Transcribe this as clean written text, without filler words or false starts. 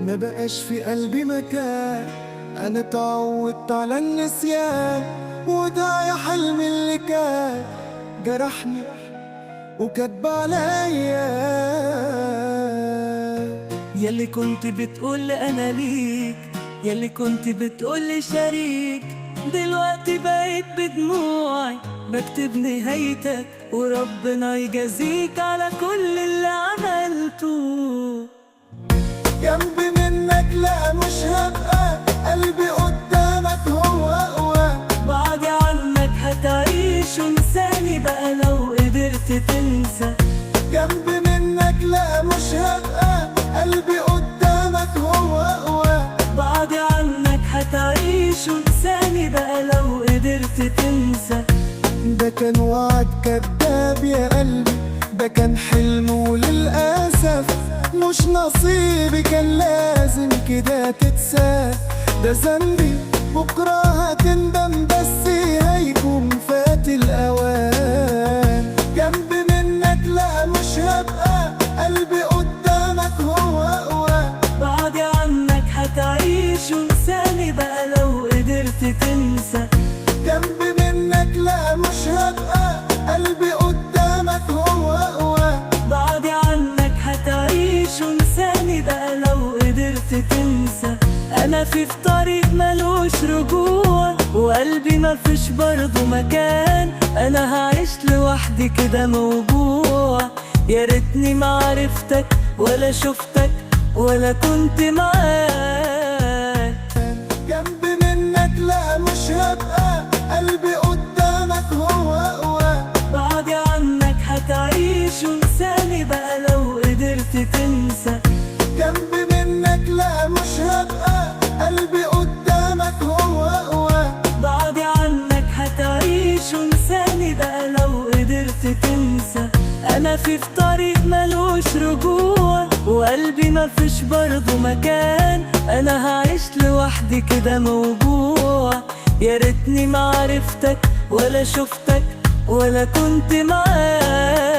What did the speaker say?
ما بقاش في قلبي مكان، انا اتعودت على النسيان، وده يا حلمي اللي كان جرحني وكاتب عليا. ياللي كنت بتقول انا ليك، ياللي كنت بتقول شريك، دلوقتي بقيت بدموعي بكتب نهايتك، وربنا يجازيك على كل اللي عملته. جنبي منك لا مش هبقى، قلبي قدامك هو اقوى. بعد عنك هتعيش وانساني بقى لو قدرت تنسى. جنبي منك لا مش هبقى، قلبي قدامك هو اقوى. بعد عنك هتعيش وانساني بقى لو قدرت تنسى. ده كان وعد كداب يا قلبي، ده كان حلم وللأسف مش نصيبي، كان لازم كده تتساب. ده ذنبي بكرة هتندم، بس هيكون فات الأوان. جنبي منك لا مش هبقى، قلبي قدامك هو أقوى. بعد عنك هتعيش وانساني بقى لو قدرت تنسى. جنبي منك لا مش هبقى، قلبي قدامك هو أقوى. بعد عنك هتعيش وانساني بقى لو قدرت تنسى. انا في طريق ملوش رجوع، وقلبي مفيش برضه مكان، انا هعيش لوحدي كده موجوع. يا ريتني معرفتك ولا شفتك ولا كنت معاك. جنبي منك لا مش هبقى، قلبي قدامك هو أقوى. بعد عنك هتعيش وانساني بقى لو قدرت تنسى. جنبي منك لا مش هبقى، قلبي قدامك هو أقوى. بعد عنك هتعيش وانساني بقى لو قدرت تنسى. انا في طريق ملوش رجوع، وقلبي مفيش برضه مكان، انا هعيش لوحدي كده موجوع. يا ريتني معرفتك ولا شفتك ولا كنت معاك.